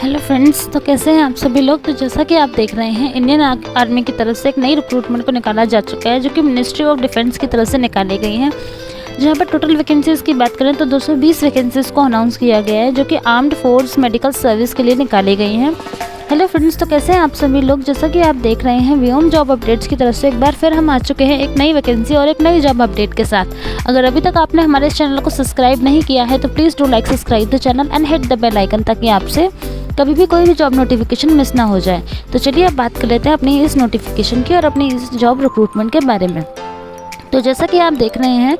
Hello friends, तो कैसे हैं आप सभी लोग। तो जैसा कि आप देख रहे हैं, इंडियन आर्मी की तरफ से एक नई रिक्रूटमेंट को निकाला जा चुका है, जो कि मिनिस्ट्री ऑफ डिफेंस की तरफ से निकाली गई है। जहां पर टोटल वैकेंसीज़ की बात करें तो 220 वैकेंसीज़ को अनाउंस किया गया है, जो कि आर्म्ड फोर्स मेडिकल सर्विस के लिए निकाली गई हैं। हेलो फ्रेंड्स, तो कैसे हैं आप सभी लोग। जैसा कि आप देख रहे हैं, व्योम जॉब अपडेट्स की तरफ से एक बार फिर हम आ चुके हैं एक नई वैकेंसी और एक नई जॉब अपडेट के साथ। अगर अभी तक आपने हमारे इस चैनल को सब्सक्राइब नहीं किया है तो please do like subscribe the channel and hit the bell icon, ताकि आपसे कभी भी कोई भी जॉब नोटिफिकेशन मिस ना हो जाए। तो चलिए अब बात कर लेते हैं अपनी इस नोटिफिकेशन की और अपनी इस जॉब रिक्रूटमेंट के बारे में। तो जैसा कि आप देख रहे हैं,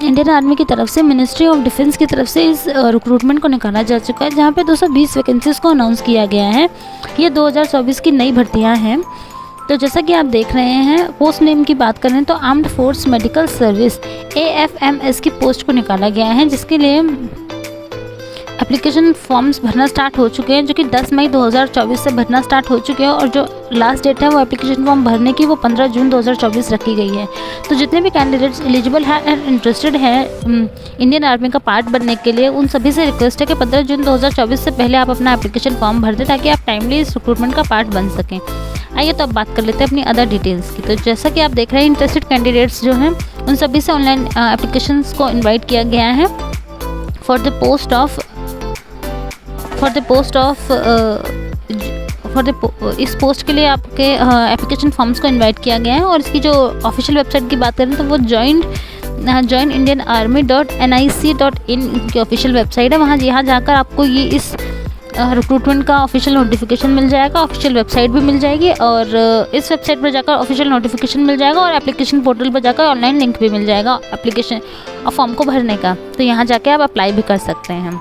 इंडियन आर्मी की तरफ से मिनिस्ट्री ऑफ डिफेंस की तरफ से इस रिक्रूटमेंट को निकाला जा चुका है, जहां पे 220 वैकेंसीज़ को अनाउंस किया गया है। ये 2024 की नई भर्तियां हैं। तो जैसा कि आप देख रहे हैं, पोस्ट नेम की बात करें तो armed force medical service AFMS की पोस्ट को निकाला गया है, जिसके लिए एप्लीकेशन फॉर्म्स भरना स्टार्ट हो चुके हैं, जो कि 10 मई 2024 से भरना स्टार्ट हो चुके हैं। और जो लास्ट डेट है वो एप्लीकेशन फॉर्म भरने की वो 15 जून 2024 रखी गई है। तो जितने भी कैंडिडेट्स एलिजिबल हैं एंड इंटरेस्टेड हैं इंडियन आर्मी का पार्ट बनने के लिए, उन सभी से रिक्वेस्ट है कि 15 जून 2024 से पहले आप अपना एप्लीकेशन फॉर्म भर दें, ताकि आप टाइमली इस रिक्रूटमेंट का पार्ट बन सकें। आइए तो अब बात कर लेते हैं अपनी अदर डिटेल्स की। तो जैसा कि आप देख रहे हैं, इंटरेस्टेड कैंडिडेट्स जो हैं उन सभी से ऑनलाइन एप्लीकेशंस को इन्वाइट किया गया है फॉर द पोस्ट ऑफ इस पोस्ट के लिए आपके एप्लीकेशन फॉर्म्स को इनवाइट किया गया है। और इसकी जो ऑफिशियल वेबसाइट की बात करें तो वो joinIndianArmy.nic.in की ऑफिशियल वेबसाइट है। यहाँ जाकर आपको ये इस रिक्रूटमेंट का ऑफिशियल नोटिफिकेशन मिल जाएगा, ऑफिशियल वेबसाइट भी मिल जाएगी, और इस वेबसाइट पर जाकर ऑफिशियल नोटिफिकेशन मिल जाएगा, और एप्लीकेशन पोर्टल पर जाकर ऑनलाइन लिंक भी मिल जाएगा एप्लीकेशन और फॉर्म को भरने का। तो यहाँ जाके आप अप्लाई भी कर सकते हैं।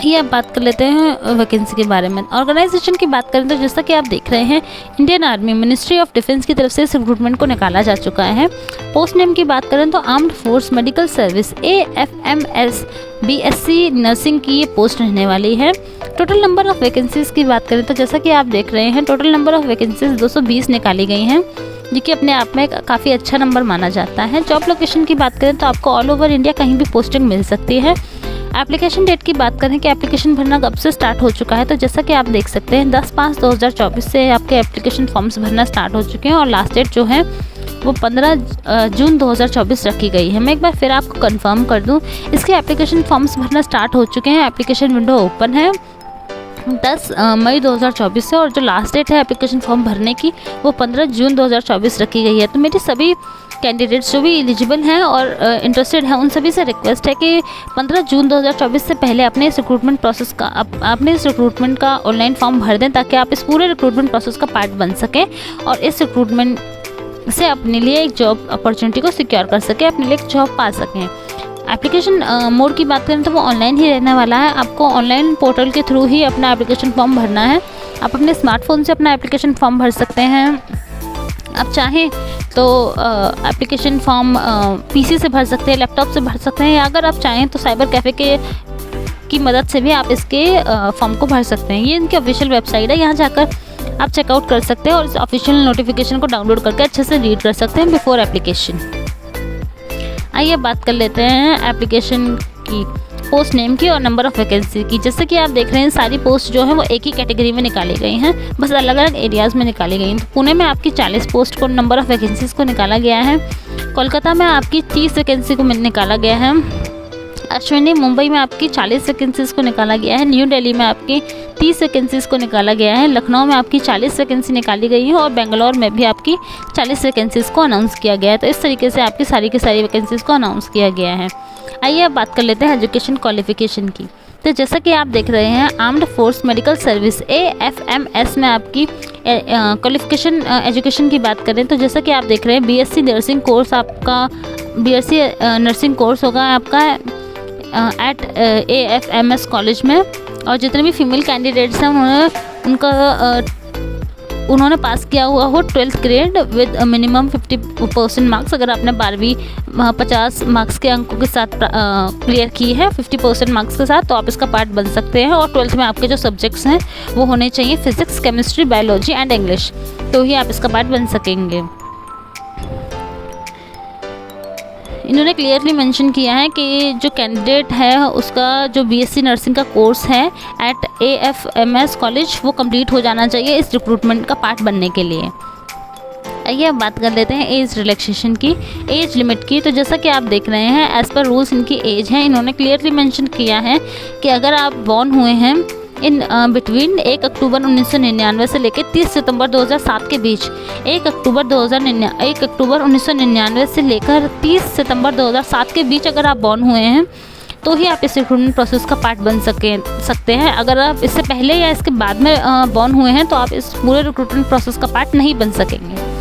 ये अब बात कर लेते हैं वैकेंसी के बारे में। ऑर्गेनाइजेशन की बात करें तो जैसा कि आप देख रहे हैं, Indian army ministry of defence की तरफ से इस रिक्रूटमेंट को निकाला जा चुका है। पोस्ट नेम की बात करें तो armed force medical service AFMS BSc nursing की ये पोस्ट रहने वाली है। टोटल नंबर ऑफ वैकेंसीज़ की बात करें तो जैसा कि आप देख रहे हैं, टोटल नंबर ऑफ वैकेंसीज़ 220 निकाली गई हैं, जो कि अपने आप में काफ़ी अच्छा नंबर माना जाता है। जॉब लोकेशन की बात करें तो आपको ऑल ओवर इंडिया कहीं भी पोस्टिंग मिल सकती है। एप्लीकेशन डेट की बात करें कि एप्लीकेशन भरना कब से स्टार्ट हो चुका है, तो जैसा कि आप देख सकते हैं 10/5/2024 से आपके एप्लीकेशन फॉर्म्स भरना स्टार्ट हो चुके हैं, और लास्ट डेट जो है वो 15 जून 2024 रखी गई है। मैं एक बार फिर आपको कंफर्म कर दूं, इसके एप्लीकेशन फॉर्म्स भरना स्टार्ट हो चुके हैं। एप्लीकेशन विंडो ओपन है 10 मई 2024 से, और जो लास्ट डेट है एप्लीकेशन फॉर्म भरने की वो 15 जून 2024 रखी गई है। तो मेरी सभी कैंडिडेट्स जो भी एलिजिबल हैं और इंटरेस्टेड हैं, उन सभी से रिक्वेस्ट है कि 15 जून 2024 से पहले अपने इस रिक्रूटमेंट का ऑनलाइन फॉर्म भर दें, ताकि आप इस पूरे रिक्रूटमेंट प्रोसेस का पार्ट बन सकें और इस रिक्रूटमेंट से अपने लिए एक जॉब अपॉर्चुनिटी को सिक्योर कर सकें, अपने लिए एक जॉब पा सकें। एप्लीकेशन मोड की बात करें तो वो ऑनलाइन ही रहने वाला है। आपको ऑनलाइन पोर्टल के थ्रू ही अपना एप्लीकेशन फॉर्म भरना है। आप अपने स्मार्टफोन से अपना एप्लीकेशन फॉर्म भर सकते हैं। आप चाहें तो एप्लीकेशन फॉर्म PC से भर सकते हैं, लैपटॉप से भर सकते हैं, या अगर आप चाहें तो साइबर कैफ़े की मदद से भी आप इसके फॉर्म को भर सकते हैं। ये इनकी ऑफिशियल वेबसाइट है, यहाँ जाकर आप चेकआउट कर सकते हैं और इस ऑफिशियल नोटिफिकेशन को डाउनलोड करके अच्छे से रीड कर सकते हैं बिफोर एप्लीकेशन। आइए बात कर लेते हैं एप्लीकेशन की, पोस्ट नेम की और नंबर ऑफ़ वैकेंसी की। जैसे कि आप देख रहे हैं, सारी पोस्ट जो है वो एक ही कैटेगरी में निकाली गई हैं, बस अलग अलग एरियाज़ में निकाली गई हैं। तो पुणे में आपकी 40 पोस्ट को नंबर ऑफ़ वैकेंसीज़ को निकाला गया है। कोलकाता में आपकी 30 वैकेंसी को निकाला गया है। अश्विनी मुंबई में आपकी 40 वैकेंसीज़ को निकाला गया है। न्यू दिल्ली में आपकी 30 वैकेंसीज़ को निकाला गया है। लखनऊ में आपकी 40 वैकेंसी निकाली गई है, और बेंगलोर में भी आपकी 40 वैकेंसीज़ को अनाउंस किया गया है। तो इस तरीके से आपकी सारी की सारी वैकेंसीज़ को अनाउंस किया गया है। आइए अब बात कर लेते हैं एजुकेशन क्वालिफिकेशन की। तो जैसा कि आप देख रहे हैं, armed force medical service AFMS में आपकी क्वालिफिकेशन एजुकेशन की बात करें तो जैसा कि आप देख रहे हैं, BSc नर्सिंग कोर्स आपका BSc नर्सिंग कोर्स होगा आपका एट AFMS कॉलेज में। और जितने भी फीमेल कैंडिडेट्स हैं उन्होंने पास किया हुआ हो 12th grade with minimum 50% marks. अगर आपने 12वीं 50 मार्क्स के अंकों के साथ क्लियर की है 50% मार्क्स के साथ, तो आप इसका पार्ट बन सकते हैं। और 12th में आपके जो सब्जेक्ट्स हैं वो होने चाहिए physics, chemistry, biology and English, तो ही आप इसका पार्ट बन सकेंगे। इन्होंने क्लियरली मेंशन किया है कि जो कैंडिडेट है उसका जो बीएससी नर्सिंग का कोर्स है एट AFMS कॉलेज वो कंप्लीट हो जाना चाहिए इस रिक्रूटमेंट का पार्ट बनने के लिए। आइए अब बात कर लेते हैं एज रिलैक्सेशन की, एज लिमिट की। तो जैसा कि आप देख रहे हैं एज़ पर रूल्स इनकी एज है, इन्होंने क्लियरली मेंशन किया है कि अगर आप बॉर्न हुए हैं इन बिटवीन 1 अक्टूबर 1999 से लेकर 30 सितंबर 2007 के बीच, 1 अक्टूबर 1999 से लेकर 30 सितंबर 2007 के बीच अगर आप बॉर्न हुए हैं तो ही आप इस रिक्रूटमेंट प्रोसेस का पार्ट बन सकते हैं। अगर आप इससे पहले या इसके बाद में बॉर्न हुए हैं तो आप इस पूरे रिक्रूटमेंट प्रोसेस का पार्ट नहीं बन सकेंगे।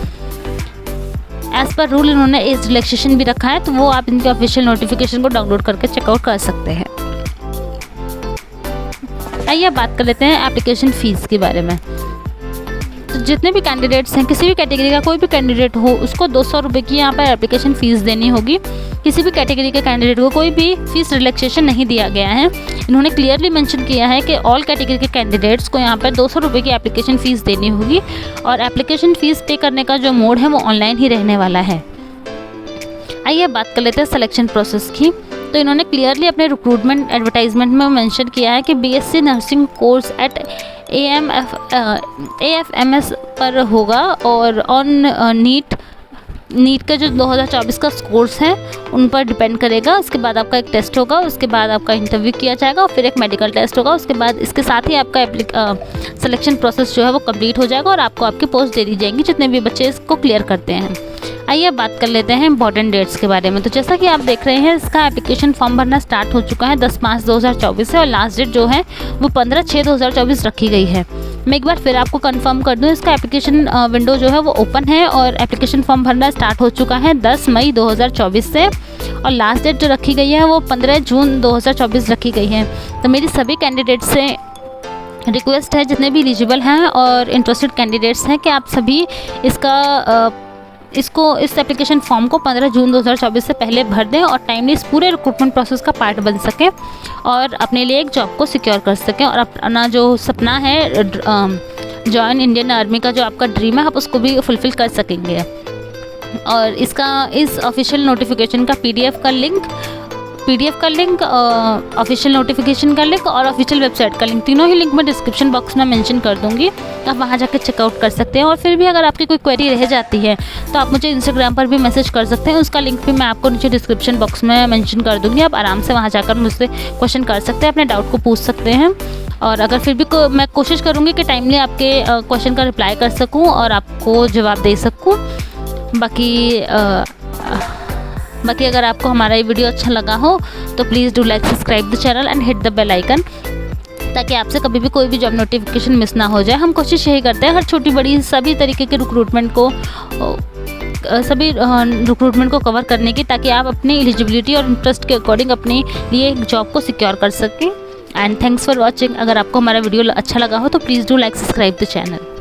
एज़ पर रूल इन्होंने एज रिलैक्सेशन भी रखा है, तो वो आप इनके ऑफिशियल नोटिफिकेशन को डाउनलोड करके चेकआउट कर सकते हैं। आइए बात कर लेते हैं एप्लीकेशन फ़ीस के बारे में। तो जितने भी कैंडिडेट्स हैं, किसी भी कैटेगरी का कोई भी कैंडिडेट हो, उसको 200 रुपये की यहाँ पर एप्लीकेशन फ़ीस देनी होगी। किसी भी कैटेगरी के कैंडिडेट को कोई भी फ़ीस रिलैक्सेशन नहीं दिया गया है। इन्होंने क्लियरली मेंशन किया है कि ऑल कैटेगरी के कैंडिडेट्स को यहाँ पर 200 रुपये की एप्लीकेशन फ़ीस देनी होगी और एप्लीकेशन फ़ीस पे करने का जो मोड है वो ऑनलाइन ही रहने वाला है। आइए बात कर लेते हैं सिलेक्शन प्रोसेस की। तो इन्होंने क्लियरली अपने रिक्रूटमेंट एडवर्टाइजमेंट में मेंशन किया है कि BSc nursing course eight AFMS पर होगा और ऑन नीट का जो 2024 का कोर्स है उन पर डिपेंड करेगा। उसके बाद आपका एक टेस्ट होगा, उसके बाद आपका इंटरव्यू किया जाएगा और फिर एक मेडिकल टेस्ट होगा। उसके बाद इसके साथ ही आपका सिलेक्शन प्रोसेस जो है वो कंप्लीट हो जाएगा और आपको आपकी पोस्ट दे दी जाएंगी जितने भी बच्चे इसको क्लियर करते हैं। आइए बात कर लेते हैं इंपॉर्टेंट डेट्स के बारे में। तो जैसा कि आप देख रहे हैं इसका एप्लीकेशन फॉर्म भरना स्टार्ट हो चुका है 10/5/2024 से और लास्ट डेट जो है वो 15/6/2024 रखी गई है। मैं एक बार फिर आपको कंफर्म कर दूं, इसका एप्लीकेशन विंडो जो है वो ओपन है और एप्लीकेशन फॉर्म भरना स्टार्ट हो चुका है 10 मई 2024 से और लास्ट डेट जो रखी गई है वो 15 जून 2024 रखी गई है। तो मेरी सभी कैंडिडेट से रिक्वेस्ट है, जितने भी एलिजिबल हैं और इंटरेस्टेड कैंडिडेट्स हैं, कि आप सभी इस एप्लीकेशन फॉर्म को 15 जून 2024 से पहले भर दें और टाइमली इस पूरे रिक्रूटमेंट प्रोसेस का पार्ट बन सकें और अपने लिए एक जॉब को सिक्योर कर सकें और अपना जो सपना है जॉइन इंडियन आर्मी का जो आपका ड्रीम है आप उसको भी फुलफ़िल कर सकेंगे। और इस ऑफिशियल नोटिफिकेशन का पीडीएफ का लिंक ऑफिशियल नोटिफिकेशन का लिंक और ऑफिशियल वेबसाइट का लिंक, तीनों ही लिंक मैं डिस्क्रिप्शन बॉक्स में मेंशन कर दूंगी। आप वहां जाकर चेकआउट कर सकते हैं और फिर भी अगर आपकी कोई क्वेरी रह जाती है तो आप मुझे इंस्टाग्राम पर भी मैसेज कर सकते हैं। उसका लिंक भी मैं आपको नीचे डिस्क्रिप्शन बॉक्स में मेंशन कर दूंगी। आप आराम से वहाँ जाकर मुझसे क्वेश्चन कर सकते हैं, अपने डाउट को पूछ सकते हैं और अगर फिर भी मैं कोशिश करूँगी कि टाइमली आपके क्वेश्चन का रिप्लाई कर सकूँ और आपको जवाब दे सकूँ। बाकी अगर आपको हमारा ये वीडियो अच्छा लगा हो तो please do like subscribe the channel and hit the bell icon, ताकि आपसे कभी भी कोई भी जॉब नोटिफिकेशन मिस ना हो जाए। हम कोशिश यही करते हैं हर छोटी बड़ी सभी तरीके के रिक्रूटमेंट को कवर करने की, ताकि आप अपनी एलिजिबिलिटी और इंटरेस्ट के अकॉर्डिंग अपने लिए एक जॉब को सिक्योर कर सकें। And thanks for watching. अगर आपको हमारा वीडियो अच्छा लगा हो तो please do like subscribe the channel.